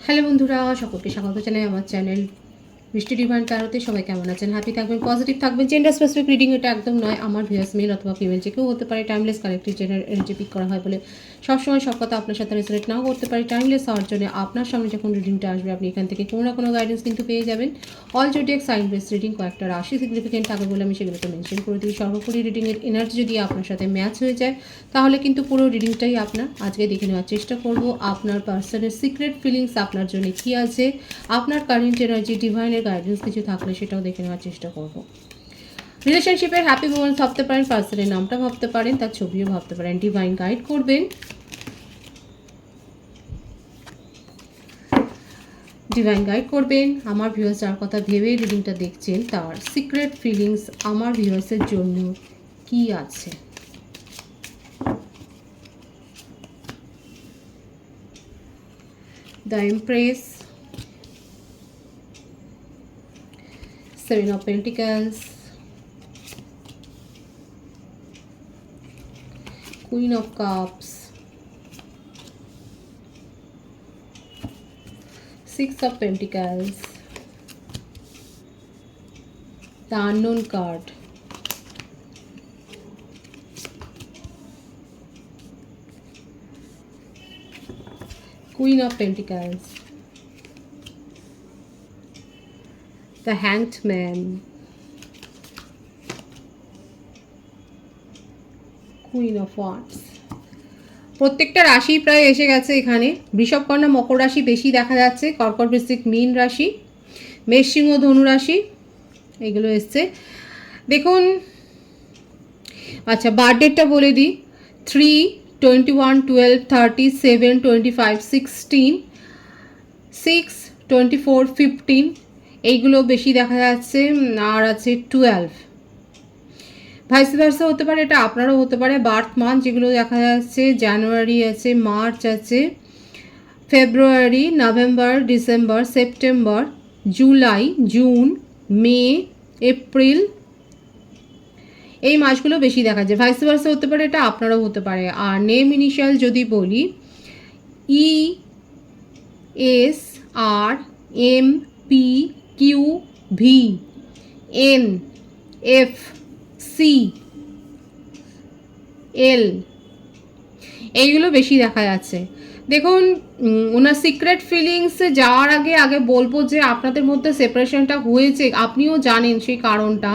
Hello বন্ধুরা, সকলকে স্বাগত জানাই আমার চ্যানেল বৃষ্টি ডিভাইন ট্যারোতে। সবাই কেমন আছেন? হ্যাপি থাকবেন, পজিটিভ থাকবেন। জেন্ডার স্পেসিফিক রিডিং এটা একদম নয়। আমার ভিউয়ার্স মেল অথবা ফিমেল যে কেউ হতে পারে। Timeless collective gender energy pick করা হয় বলে সবসময় সব কথা আপনার সাথে রেসোনেট নাও করতে পারি। টাইমলেস হওয়ার জন্য আপনার সামনে যখন রিডিংটা আসবে আপনি এখান থেকে কোনো না কোনো গাইডেন্স কিন্তু পেয়ে যাবেন। All zodiac sign base reading কয়েকটা রাশি সিগনিফিকেন্ট থাকে বলে আমি সেগুলোকে মেনশন করে দিই। সর্বোপরি রিডিংয়ের এনার্জি যদি আপনার সাথে ম্যাচ হয়ে যায় তাহলে কিন্তু পুরো রিডিংটাই আপনার। আজকে দেখে নেওয়ার চেষ্টা করব আপনার পার্সনের সিক্রেট ফিলিংস আপনার জন্য কী আছে, আপনার কারেন্ট এনার্জি, ডিভাইনের গাইডেন্স কিছু থাকলে সেটাও দেখে নেওয়ার চেষ্টা করব। রিলেশনশিপের হ্যাপি মোমেন্টস ভাবতে পারেন, পার্সনের নামটা ভাবতে পারেন, তার ছবিও ভাবতে পারেন। ডিভাইন গাইড করবেন, ডিভাইন গাইড করবেন আমার ভিউয়ার্স যার কথা ভেবে রিডিংটা দেখছেন তার সিক্রেট ফিলিংস আমার ভিউয়ার্সের জন্য কি আছে। The empress, Seven of Pentacles, Queen of Cups, Six of Pentacles, the Unknown card, Queen of Pentacles, the Hanged Man, Queen of Wands। প্রত্যেকটা রাশি প্রায় এসে গেছে এখানে। বৃষভ, কন্যা, মকর রাশি বেশি দেখা যাচ্ছে, কর্কট, বৃশ্চিক, মীন রাশি, মেষ, সিংহ, ধনু রাশি এগুলো এসছে। দেখুন, আচ্ছা বার্থডেটটা বলে দিই। 3, 21, 12, 30, 7, 25, 16, 6, 24, 15 এইগুলো বেশি দেখা যাচ্ছে। আর আছে 12, ভাইস ভার্সা হতে পারে, এটা আপনারও হতে পারে। বার্থ মান্থ যেগুলো দেখা যাচ্ছে, জানুয়ারি আছে, মার্চ আছে, February, November, December, September, July, June, May, April এই মাসগুলো বেশি দেখা যায়। ভাইস ভার্সা হতে পারে, এটা আপনারও হতে পারে। আর নেম ইনিশিয়াল যদি বলি, E, S, R, M, P, Q, V, N, F, C, L এইগুলো বেশি দেখা যাচ্ছে। দেখুন, ওনার সিক্রেট ফিলিংসে যাওয়ার আগে বলবো যে আপনাদের মধ্যে সেপারেশনটা হয়েছে, আপনিও জানেন সেই কারণটা।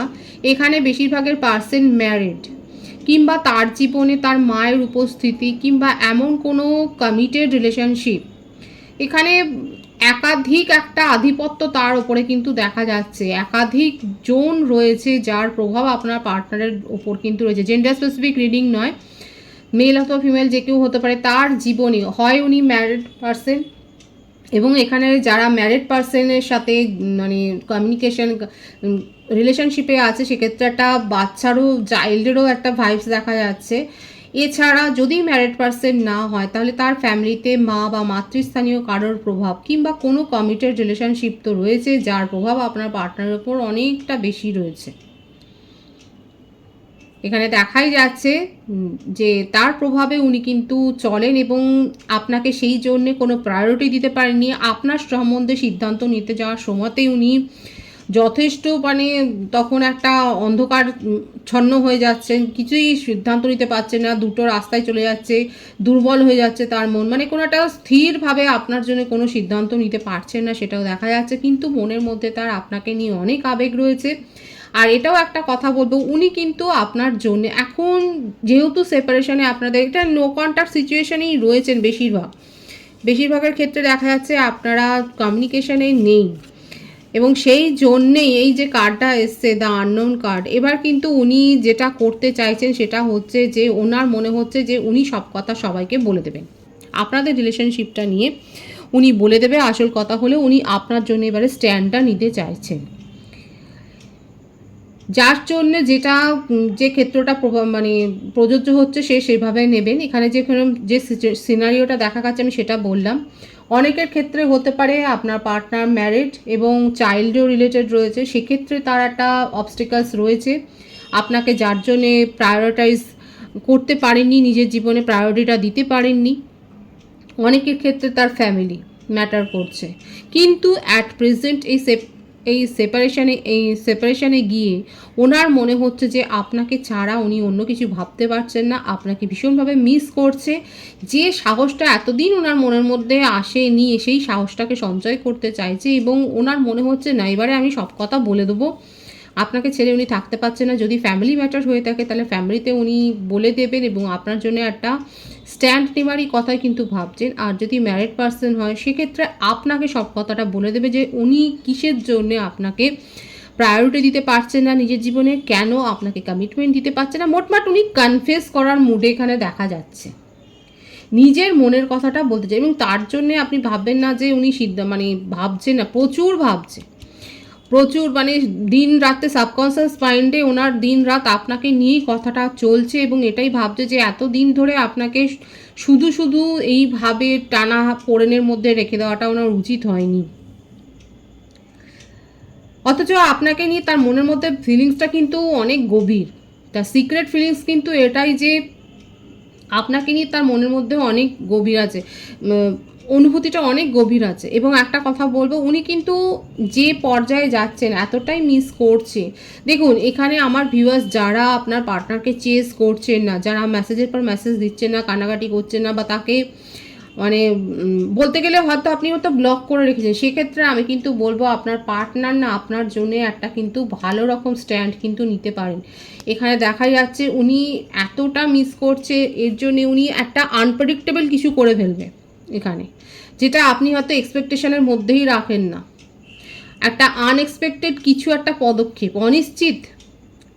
এখানে বেশিরভাগের পার্সন ম্যারিড, কিংবা তার জীবনে তার মায়ের উপস্থিতি, কিংবা এমন কোনো কমিটেড রিলেশনশিপ। এখানে একাধিক একটা আধিপত্য তার ওপরে কিন্তু দেখা যাচ্ছে। একাধিক জোন রয়েছে যার প্রভাব আপনার পার্টনারের ওপর কিন্তু রয়েছে। জেন্ডার স্পেসিফিক রিডিং নয়, মেল অথবা ফিমেল যে কেউ হতে পারে। তার জীবনে হয় উনি ম্যারিড পার্সন, এবং এখানে যারা ম্যারিড পার্সনের সাথে মানে কমিউনিকেশন রিলেশনশিপে আছে সেক্ষেত্রে একটা বাচ্চারও, চাইল্ডেরও একটা ভাইবস দেখা যাচ্ছে। এছাড়া যদি ম্যারিড পার্সন না হয় তাহলে তার ফ্যামিলিতে মা বা মাতৃস্থানীয় কারোর প্রভাব, কিংবা কোনো কমিটেড রিলেশনশিপ তো রয়েছে যার প্রভাব আপনার পার্টনারের ওপর অনেকটা বেশি রয়েছে। এখানে দেখাই যাচ্ছে যে তার প্রভাবে উনি কিন্তু চলেন, এবং আপনাকে সেই জন্যে কোনো প্রায়োরিটি দিতে পারেননি। আপনার সম্বন্ধে সিদ্ধান্ত নিতে যাওয়ার সময়তেই উনি যথেষ্ট মানে তখন একটা অন্ধকার ছন্ন হয়ে যাচ্ছেন, কিছুই সিদ্ধান্ত নিতে পারছেন না, দুটো রাস্তায় চলে যাচ্ছে, দুর্বল হয়ে যাচ্ছে তার মন, মানে কোনো একটা স্থিরভাবে আপনার জন্য কোনো সিদ্ধান্ত নিতে পারছেন না, সেটাও দেখা যাচ্ছে। কিন্তু মনের মধ্যে তার আপনাকে নিয়ে অনেক আবেগ রয়েছে। আর এটাও একটা কথা বলবো, উনি কিন্তু আপনার জন্য এখন যেহেতু সেপারেশনে আপনাদের একটা নো কন্ট্যাক্ট সিচুয়েশনেই রয়েছেন বেশিরভাগের ক্ষেত্রে দেখা যাচ্ছে আপনারা কমিউনিকেশনে নেই, এবং সেই জন্যেই এই যে কার্ডটা এসছে দ্য আননোন কার্ড। এবার কিন্তু উনি যেটা করতে চাইছেন সেটা হচ্ছে যে ওনার মনে হচ্ছে যে উনি সব কথা সবাইকে বলে দেবেন আপনাদের রিলেশনশিপটা নিয়ে। উনি বলে দেবে, আসল কথা হলে উনি আপনার জন্য এবারে স্ট্যান্ডটা নিতে চাইছেন, যার জন্য যেটা যে ক্ষেত্রটা মানে প্রযোজ্য হচ্ছে সে সেভাবে নেবেন। এখানে যে সিনারিওটা দেখা যাচ্ছে আমি সেটা বললাম। অনেকের ক্ষেত্রে হতে পারে আপনার পার্টনার ম্যারিড এবং চাইল্ডও রিলেটেড রয়েছে, সেক্ষেত্রে তার একটা অবস্টিকালস রয়েছে আপনাকে, যার জন্যে প্রায়োরিটাইজ করতে পারেননি, নিজের জীবনে প্রায়োরিটিটা দিতে পারেননি। অনেকের ক্ষেত্রে তার ফ্যামিলি, ম্যাটার করছে। কিন্তু অ্যাট প্রেজেন্ট এই সেপারেশনে গিয়ে ওনার মনে হচ্ছে যে আপনাকে ছাড়া উনি অন্য কিছু ভাবতে পারছেন না, আপনাকে ভীষণভাবে মিস করছে। যে সাহসটা এতদিন ওনার মনের মধ্যে আসেনি, সেই সাহসটাকে সঞ্চয় করতে চাইছে এবং ওনার মনে হচ্ছে না এবারে আমি সব কথা বলে দেবো। আপনাকে ছেড়ে উনি থাকতে পারছে না। যদি ফ্যামিলি ম্যাটার হয়ে থাকে তাহলে ফ্যামিলিতে উনি বলে দেবেন এবং আপনার জন্য একটা স্ট্যান্ড নেওয়ারই কথাই কিন্তু ভাবছেন। আর যদি ম্যারিড পার্সন হয় সেক্ষেত্রে আপনাকে সব কথাটা বলে দেবে যে উনি কিসের জন্য আপনাকে প্রায়োরিটি দিতে পারছেন না নিজের জীবনে, কেন আপনাকে কমিটমেন্ট দিতে পারছে না। মোটমাট উনি কনফেস করার মুডে এখানে দেখা যাচ্ছে, নিজের মনের কথাটা বলতে চাই। এবং তার জন্যে আপনি ভাববেন না যে উনি ভাবছেন না, প্রচুর ভাবছে, প্রচুর দিন রাতে সাবকনসিয়াস মাইন্ডে ওনার দিন রাত আপনাকে নিয়েই কথাটা চলছে এবং এটাই ভাবছে যে এত দিন ধরে আপনাকে শুধু শুধু এইভাবে টানা পোড়েনের মধ্যে রেখে দেওয়াটা ওনার উচিত হয়নি। অথচ আপনাকে নিয়ে তার মনের মধ্যে ফিলিংসটা কিন্তু অনেক গভীর। তার সিক্রেট ফিলিংস কিন্তু এটাই যে আপনাকে নিয়ে তার মনের মধ্যে অনেক গভীর আছে, অনুভূতিটা অনেক গভীর আছে। এবং একটা কথা বলবো, উনি কিন্তু যে পর্যায়ে যাচ্ছেন এতটাই মিস করছে। দেখুন এখানে আমার ভিউয়ার্স যারা আপনার পার্টনারকে চেস করছেন না, যারা মেসেজের পর মেসেজ দিচ্ছেন না, কান্নাকাটি করছেন না, বা তাকে বলতে গেলে হয়তো ব্লক করে রেখেছেন, সেক্ষেত্রে আমি কিন্তু বলবো আপনার পার্টনার না আপনার জন্য একটা কিন্তু ভালো রকম স্ট্যান্ড কিন্তু নিতে পারেন। এখানে দেখা যাচ্ছে উনি এতটা মিস করছে, এর জন্য উনি একটা আনপ্রেডিক্টেবল কিছু করে ফেলবে এখানে, যেটা আপনি হয়তো এক্সপেকটেশনের মধ্যেই রাখেন না। একটা আনএক্সপেক্টেড কিছু একটা পদক্ষেপ, অনিশ্চিত,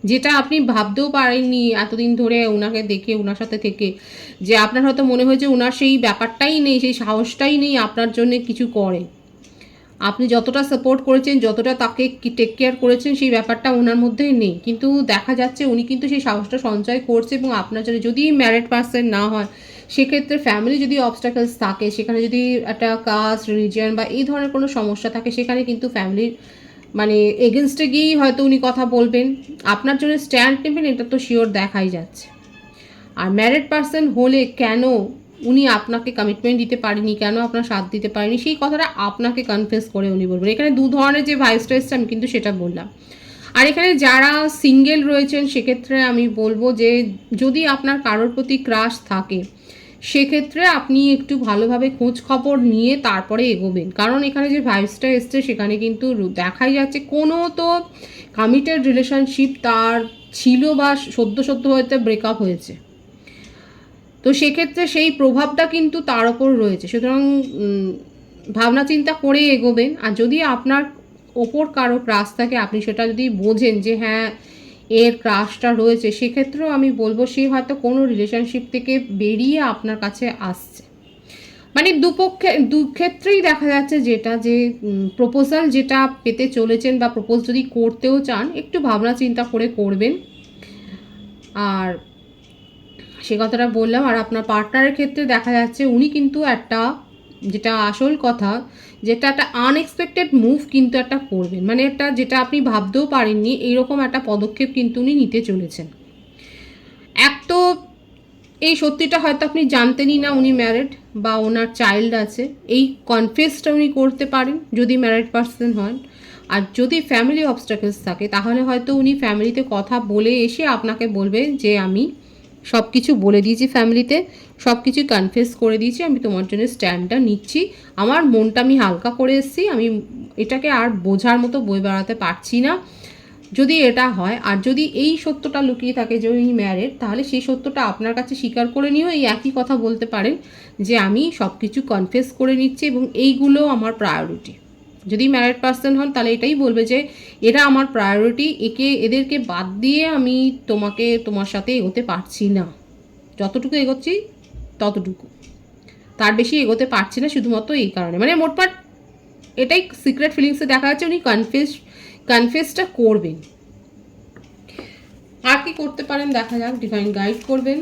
যেটা আপনি ভাবতেও পারেননি এতদিন ধরে ওনাকে দেখে, ওনার সাথে থেকে, যে আপনার হয়তো মনে হয়েছে ওনার সেই ব্যাপারটাই নেই, সেই সাহসটাই নেই আপনার জন্য কিছু করে। আপনি যতটা সাপোর্ট করেছেন, যতটা তাকে টেক কেয়ার করেছেন, সেই ব্যাপারটা ওনার মধ্যেই নেই। কিন্তু দেখা যাচ্ছে উনি কিন্তু সেই সাহসটা সঞ্চয় করছে এবং আপনার জন্য, যদি ম্যারিড পার্সন না হয় সেক্ষেত্রে ফ্যামিলি যদি অবস্টাকলস থাকে, সেখানে যদি একটা কাস্ট, রিলিজিয়ন বা এই ধরনের কোনো সমস্যা থাকে, সেখানে কিন্তু ফ্যামিলির এগেনস্টে গিয়েই হয়তো উনি কথা বলবেন, আপনার জন্য স্ট্যান্ড নেবেন, এটা তো শিওর দেখাই যাচ্ছে। আর ম্যারিড পার্সন হলে কেন উনি আপনাকে কমিটমেন্ট দিতে পারেনি, কেন আপনার সাথ দিতে পারেনি, সেই কথাটা আপনাকে কনফেস করে উনি বলবেন। এখানে দু ধরনের যে ভাইসটা এসছে আমি কিন্তু সেটা বললাম। আর এখানে যারা সিঙ্গেল রয়েছেন সেক্ষেত্রে আমি বলবো যে যদি আপনার কারোর প্রতি ক্রাশ থাকে সেক্ষেত্রে আপনি একটু ভালোভাবে খোঁজ খবর নিয়ে তারপরে এগোবেন। কারণ এখানে যে ভাইবসটা এসছে সেখানে কিন্তু দেখাই যাচ্ছে কোনো তো কমিটেড রিলেশনশিপ তার ছিল বা সদ্য সদ্য হয়তো ব্রেকআপ হয়েছে, তো সেক্ষেত্রে সেই প্রভাবটা কিন্তু তার ওপর রয়েছে। সুতরাং ভাবনা চিন্তা করে এগোবেন। আর যদি আপনার ওপর কারো ক্রাশ থাকে, আপনি সেটা যদি বোঝেন যে হ্যাঁ এর ক্রাশটা রয়েছে, সেক্ষেত্রেও আমি বলবো সে হয়তো কোনো রিলেশনশিপ থেকে বেরিয়ে আপনার কাছে আসছে। দু ক্ষেত্রেই দেখা যাচ্ছে যেটা যে প্রপোজাল যেটা পেতে চলেছেন বা প্রপোজ যদি করতেও চান, একটু ভাবনা চিন্তা করে করবেন। আর সে কথাটা বললাম। আর আপনার পার্টনারের ক্ষেত্রে দেখা যাচ্ছে উনি কিন্তু একটা, যেটা আসল কথা, যেটা একটা আনএক্সপেক্টেড মুভ কিন্তু একটা করবেন, একটা যেটা আপনি ভাবতেও পারেননি, এইরকম একটা পদক্ষেপ কিন্তু উনি নিতে চলেছেন। এক তো এই সত্যিটা হয়তো আপনি জানতেনই না উনি ম্যারিড বা ওনার চাইল্ড আছে, এই কনফেসটা উনি করতে পারেন যদি ম্যারিড পার্সন হন। আর যদি ফ্যামিলি অবস্ট্রাকলস থাকে তাহলে হয়তো উনি ফ্যামিলিতে কথা বলে এসে আপনাকে বলবে যে আমি সব কিছু বলে দিয়েছি, ফ্যামিলিতে সব কিছু কনফেস করে দিয়েছি, আমি তোমার জন্য স্ট্যান্ডটা নিচ্ছি, আমার মনটা আমি হালকা করে এসেছি, আমি এটাকে আর বোঝার মতো বই বেড়াতে পারছি না। যদি এটা হয়, আর যদি এই সত্যটা লুকিয়ে থাকে যে উনি ম্যারিড, তাহলে সেই সত্যটা আপনার কাছে স্বীকার করে নিয়েও এই একই কথা বলতে পারেন যে আমি সব কিছু কনফেস করে নিচ্ছি এবং এইগুলো আমার প্রায়োরিটি। যদি ম্যারিড পার্সন হন তাহলে এটাই বলবে যে এরা আমার প্রায়োরিটি, এদেরকে বাদ দিয়ে আমি তোমার সাথে এগোতে পারছি না, যতটুকু এগোচ্ছি ততটুকু, তার বেশি এগোতে পারছি না, শুধুমাত্র এই কারণে। মোটমাট এটাই সিক্রেট ফিলিংসে দেখা যাচ্ছে উনি কনফেসটা করবেন। আর কি করতে পারেন দেখা যাক, ডিভাইন গাইড করবেন।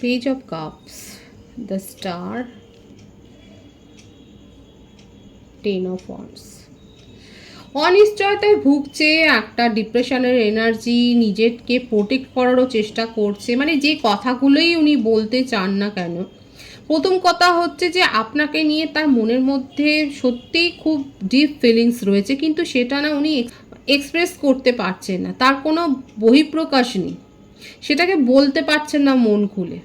Page of cups, the star, 10 of wands। অনিশ্চয়তায় ভুগছে, একটা ডিপ্রেশনের এনার্জি, নিজেকে প্রোটেক্ট করারও চেষ্টা করছে, মানে যে কথাগুলোই উনি বলতে চান না কেন। প্রথম কথা হচ্ছে যে আপনাকে নিয়ে তার মনের মধ্যে সত্যিই খুব ডিপ ফিলিংস রয়েছে, কিন্তু সেটা না উনি এক্সপ্রেস করতে পারছেন না, তার কোনো বহিঃপ্রকাশ নেই, সেটাকে বলতে পারছেন না মন খুলে।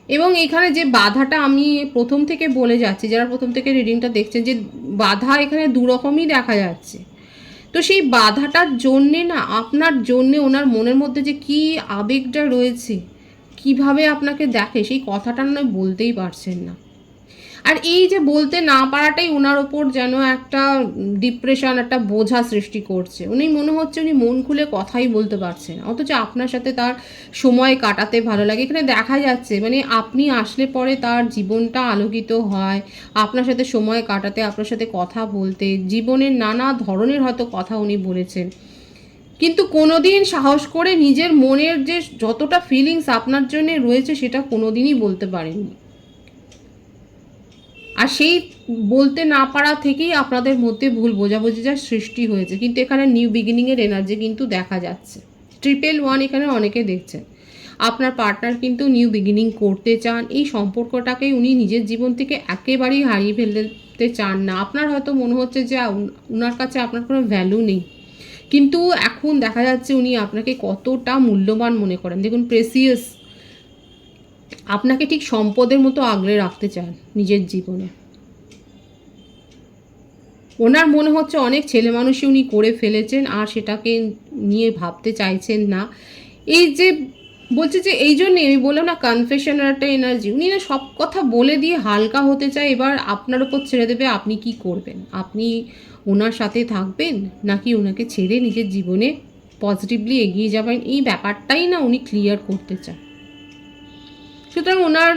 এবং এখানে যে বাধাটা আমি প্রথম থেকে বলে যাচ্ছি, যারা প্রথম থেকে রিডিংটা দেখছেন, যে বাধা এখানে দুরকমই দেখা যাচ্ছে। তো সেই বাধাটার জন্যে না, আপনার জন্যে ওনার মনের মধ্যে যে কী আবেগটা রয়েছে, কিভাবে আপনাকে দেখে, সেই কথাটা না বলতেই পারছেন না। আর এই যে বলতে না পারাটাই ওনার ওপর যেন একটা ডিপ্রেশন, একটা বোঝা সৃষ্টি করছে। উনি মনে হচ্ছে উনি মন খুলে কথাই বলতে পারছেন, অথচ আপনার সাথে তার সময় কাটাতে ভালো লাগে। এখানে দেখা যাচ্ছে মানে আপনি আসলে পরে তার জীবনটা আলোকিত হয়, আপনার সাথে সময় কাটাতে, আপনার সাথে কথা বলতে, জীবনের নানা ধরনের হয়তো কথা উনি বলেছেন, কিন্তু কোনোদিন সাহস করে নিজের মনের যে যতটা ফিলিংস আপনার জন্য রয়েছে সেটা কোনোদিনই বলতে পারেননি। আর সেই বলতে না পারা থেকেই আপনাদের মধ্যে ভুল বোঝাবুঝিটার সৃষ্টি হয়েছে। কিন্তু এখানে নিউ বিগিনিংয়ের এনার্জি কিন্তু দেখা যাচ্ছে। 111 এখানে অনেকে দেখছেন। আপনার পার্টনার কিন্তু নিউ বিগিনিং করতে চান, এই সম্পর্কটাকে উনি নিজের জীবন থেকে একেবারেই হারিয়ে ফেলতে চান না। আপনার হয়তো মনে হচ্ছে যে ওনার কাছে আপনার কোনো ভ্যালু নেই, কিন্তু এখন দেখা যাচ্ছে উনি আপনাকে কতটা মূল্যবান মনে করেন। দেখুন, প্রেসিয়াস, আপনাকে ঠিক সম্পদের মতো আগলে রাখতে চান নিজের জীবনে। ওনার মনে হচ্ছে অনেক ছেলে মানুষই উনি করে ফেলেছেন, আর সেটাকে নিয়ে ভাবতে চাইছেন না। এই যে বলছে যে এই জন্যে আমি বললাম না, কনফেশনের একটা এনার্জি, উনি না সব কথা বলে দিয়ে হালকা হতে চায়, এবার আপনার ওপর ছেড়ে দেবে আপনি কি করবেন। আপনি ওনার সাথে থাকবেন নাকি ওনাকে ছেড়ে নিজের জীবনে পজিটিভলি এগিয়ে যাবেন, এই ব্যাপারটাই না উনি ক্লিয়ার করতে চান। সুতরাং ওনার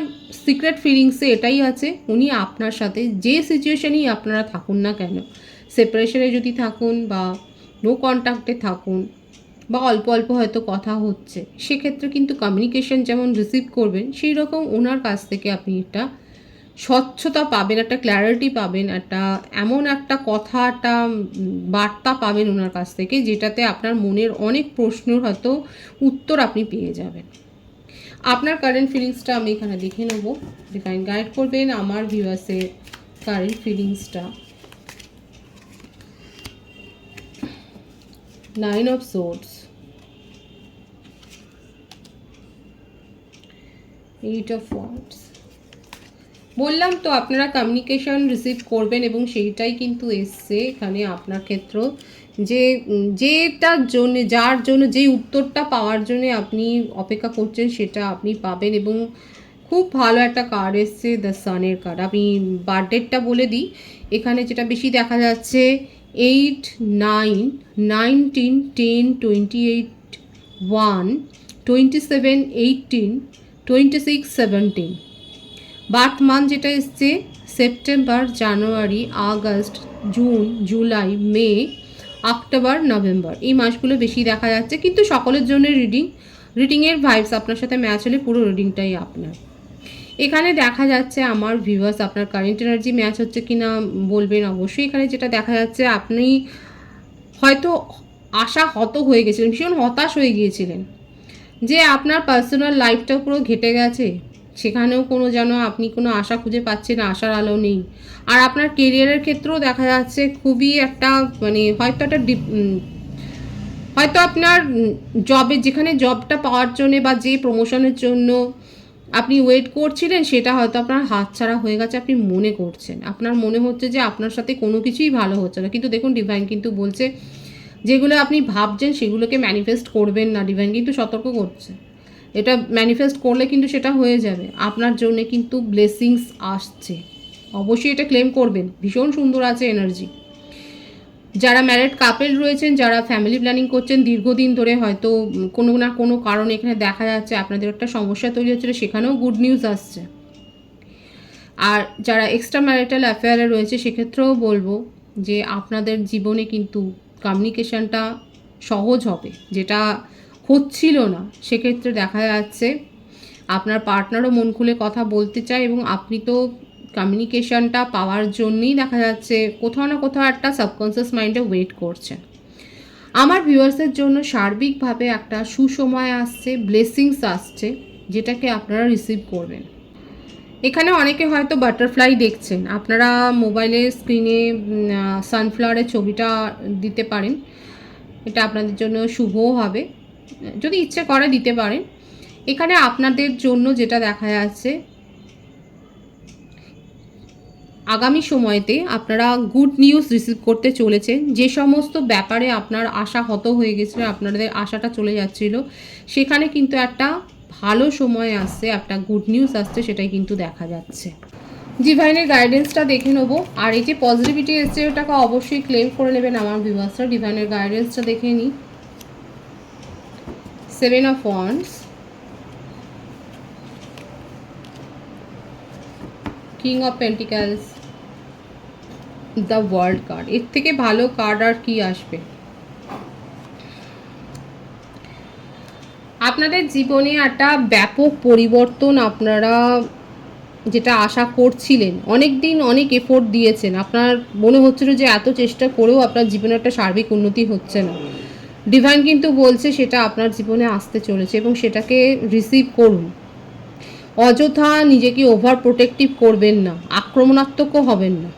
সিক্রেট ফিলিংসে এটাই আছে, উনি আপনার সাথে যে সিচুয়েশনেই আপনারা থাকুন না কেন, সেপারেশনে যদি থাকুন বা নো কন্ট্যাক্টে থাকুন বা অল্প অল্প হয়তো কথা হচ্ছে, সেক্ষেত্রে কিন্তু কমিউনিকেশন যেমন রিসিভ করবেন, সেই রকম ওনার কাছ থেকে আপনি একটা স্বচ্ছতা পাবেন, একটা ক্ল্যারিটি পাবেন, একটা এমন একটা কথা, একটা বার্তা পাবেন ওনার কাছ থেকে, যেটাতে আপনার মনের অনেক প্রশ্নের হয়তো উত্তর আপনি পেয়ে যাবেন। আপনার কারেন্ট ফিলিংসটা আমি এখানে দেখে নেব, ডিভাইন গাইড করবেন আমার ভিউয়ার্সের কারেন্ট ফিলিংসটা। 9 অফ সোর্ডস, 8 অফ ওয়ান্ডস। বললাম তো আপনারা কমিউনিকেশন রিসিভ করবেন, এবং সেইটাই কিন্তু এসছে এখানে আপনার ক্ষেত্র, যে যেটার জন্য, যার জন্য, যেই উত্তরটা পাওয়ার জন্য আপনি অপেক্ষা করছেন সেটা আপনি পাবেন। এবং খুব ভালো একটা কার্ড এসছে, দ্য সানের কার্ড। আমি বার্থডেটটা বলে দিই, এখানে যেটা বেশি দেখা যাচ্ছে 8, 9, 19, 10, 28, 1, 27, 18, 26, 17। বার্থ মান্থ যেটা এসছে সেপ্টেম্বর, জানুয়ারি, আগস্ট, জুন, জুলাই, মে, অক্টোবর, নভেম্বর, এই মাসগুলো বেশি দেখা যাচ্ছে। কিন্তু সকলের জন্য রিডিংয়ের ভাইবস আপনার সাথে ম্যাচ হলে পুরো রিডিংটাই আপনার। এখানে দেখা যাচ্ছে আমার ভিউয়ার্স, আপনার কারেন্ট এনার্জি ম্যাচ হচ্ছে কি না বলবেন অবশ্যই। এখানে যেটা দেখা যাচ্ছে, আপনি হয়তো আশা হত হয়ে গেছিলেন, ভীষণ হতাশ হয়ে গিয়েছিলেন যে আপনার পার্সোনাল লাইফটাও পুরো ঘেটে গেছে, সেখানেও কোনো যেন আপনি কোনো আশা খুঁজে পাচ্ছেন, আশার আলো নেই। আর আপনার কেরিয়ারের ক্ষেত্রেও দেখা যাচ্ছে খুবই একটা মানে হয়তো আপনার জবে, যেখানে জবটা পাওয়ার জন্য বা যে প্রমোশনের জন্য আপনি ওয়েট করছিলেন, সেটা হয়তো আপনার হাতছাড়া হয়ে গেছে, আপনি মনে করছেন, আপনার মনে হচ্ছে যে আপনার সাথে কোনো কিছুই ভালো হচ্ছে না। কিন্তু দেখুন, ডিভাইন কিন্তু বলছে যেগুলো আপনি ভাবছেন সেগুলোকে ম্যানিফেস্ট করবেন না, ডিভাইন কিন্তু সতর্ক করছে। এটা ম্যানিফেস্ট করলে কিন্তু সেটা হয়ে যাবে, আপনার জন্য কিন্তু ব্লেসিংস আসছে, অবশ্যই এটা ক্লেম করবেন। ভীষণ সুন্দর আছে এনার্জি। যারা ম্যারিড কাপেল রয়েছেন, যারা ফ্যামিলি প্ল্যানিং করছেন দীর্ঘদিন ধরে, হয়তো কোনো না কোনো কারণে এখানে দেখা যাচ্ছে আপনাদের একটা সমস্যা তৈরি হচ্ছিল, সেখানেও গুড নিউজ আসছে। আর যারা এক্সট্রা ম্যারিটাল অ্যাফেয়ারে রয়েছে, সেক্ষেত্রেও বলবো যে আপনাদের জীবনে কিন্তু কমিউনিকেশানটা সহজ হবে, যেটা হচ্ছিল না সেক্ষেত্রে দেখা যাচ্ছে আপনার পার্টনারও মন খুলে কথা বলতে চায়, এবং আপনি তো কমিউনিকেশনটা পাওয়ার জন্যই দেখা যাচ্ছে কোথাও না কোথাও একটা সাবকনসিয়াস মাইন্ডে ওয়েট করছেন। আমার ভিউয়ার্সের জন্য সার্বিকভাবে একটা সুসময় আসছে, ব্লেসিংস আসছে, যেটাকে আপনারা রিসিভ করবেন। এখানে অনেকে হয়তো বাটারফ্লাই দেখছেন, আপনারা মোবাইলের স্ক্রিনে সানফ্লাওয়ারের ছবিটা দিতে পারেন, এটা আপনাদের জন্য শুভও হবে, যদি ইচ্ছে করে দিতে পারেন। এখানে আপনাদের জন্য যেটা দেখা যাচ্ছে, আগামী সময়তে আপনারা গুড নিউজ রিসিভ করতে চলেছেন। যে সমস্ত ব্যাপারে আপনার আশা হত হয়ে গেছিল, আপনাদের আশাটা চলে যাচ্ছিল, সেখানে কিন্তু একটা ভালো সময় আসছে, একটা গুড নিউজ আসছে, সেটাই কিন্তু দেখা যাচ্ছে। ডিভাইনের গাইডেন্সটা দেখে নেবো। আর এই যে পজিটিভিটি এসছে, ওটাকে অবশ্যই ক্লেম করে নেবেন আমার ভিউয়ার্সরা। ডিভাইনের গাইডেন্সটা দেখে নিই। 7 of wands, king of পেন্টিক্যালস, the world card. এর থেকে ভালো কার্ড আর কি আসবে? আপনাদের জীবনে একটা ব্যাপক পরিবর্তন আপনারা যেটা আশা করছিলেন, অনেক দিন অনেক এফোর্ট দিয়েছেন, আপনার মনে হচ্ছিল যে এত চেষ্টা করেও আপনার জীবনে একটা সার্বিক উন্নতি হচ্ছে না। ডিভাইন কিন্তু বলছে সেটা আপনার জীবনে আসতে চলেছে এবং সেটাকে রিসিভ করুন। অযথা নিজেকে ওভার প্রোটেক্টিভ করবেন না, আক্রমণাত্মকও হবেন না।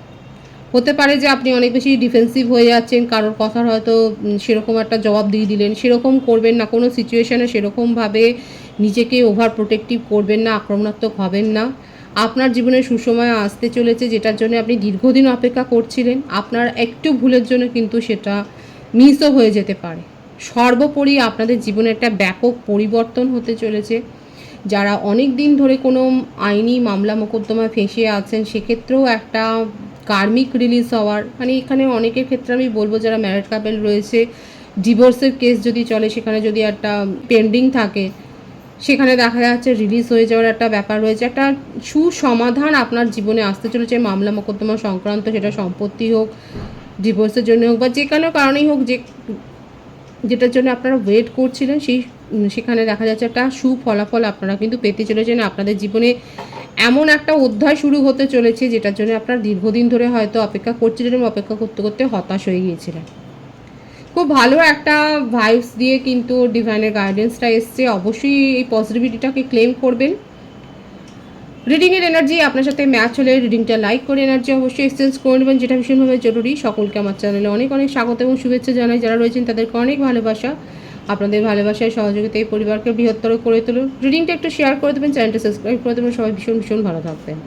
হতে পারে যে আপনি অনেক বেশি ডিফেন্সিভ হয়ে যাচ্ছেন, কারোর কথার হয়তো সেরকম একটা জবাব দিয়ে দিলেন, সেরকম করবেন না। কোনো সিচুয়েশানে সেরকমভাবে নিজেকে ওভার প্রোটেক্টিভ করবেন না, আক্রমণাত্মক হবেন না। আপনার জীবনে সুসময় আসতে চলেছে, যেটার জন্য আপনি দীর্ঘদিন অপেক্ষা করছিলেন। আপনার একটু ভুলের জন্য কিন্তু সেটা মিসও হয়ে যেতে পারে। সর্বোপরি আপনাদের জীবনে একটা ব্যাপক পরিবর্তন হতে চলেছে। যারা অনেক দিন ধরে কোনো আইনি মামলা মোকদ্দমা ফেঁসে আছেন, সেক্ষেত্রেও একটা কার্মিক রিলিজ হওয়ার, মানে এখানে অনেকের ক্ষেত্রে আমি বলবো যারা ম্যারিড কাপল রয়েছে, ডিভোর্সের কেস যদি চলে, সেখানে যদি একটা পেন্ডিং থাকে, সেখানে দেখা যাচ্ছে রিলিজ হয়ে যাওয়ার একটা ব্যাপার রয়েছে। একটা সুসমাধান আপনার জীবনে আসতে চলেছে মামলা মোকদ্দমা সংক্রান্ত, সেটা সম্পত্তি হোক, ডিভোর্সের জন্য হোক, বা যে কোনো কারণেই হোক, যেটার জন্য আপনারা ওয়েট করছিলেন, সেখানে দেখা যাচ্ছে একটা সুফলাফল আপনারা কিন্তু পেতে চলেছেন। আপনাদের জীবনে এমন একটা অধ্যায় শুরু হতে চলেছে, যেটার জন্য আপনারা দীর্ঘদিন ধরে হয়তো অপেক্ষা করছিলেন এবং অপেক্ষা করতে করতে হতাশ হয়ে গিয়েছিলেন। খুব ভালো একটা ভাইবস দিয়ে কিন্তু ডিভাইনের গাইডেন্সটা এসছে। অবশ্যই এই পজিটিভিটিটাকে ক্লেম করবেন। রিডিংয়ের এনার্জি আপনার সাথে ম্যাচ হলে রিডিংটা লাইক করে এনার্জি অবশ্যই এক্সচেঞ্জ করে নেবেন, যেটা ভীষণভাবে জরুরি। সকলকে আমার চ্যানেলে অনেক অনেক স্বাগত এবং শুভেচ্ছা জানাই। যারা রয়েছেন তাদেরকে অনেক ভালোবাসা। আপনাদের ভালোবাসায় সহযোগিতা এই পরিবারকে বৃহত্তর করে তুলুন। রিডিংটা একটু শেয়ার করে দেবেন, চ্যানেলটা সাবস্ক্রাইব করে দেবেন। সবাই ভীষণ ভীষণ ভালো থাকবেন।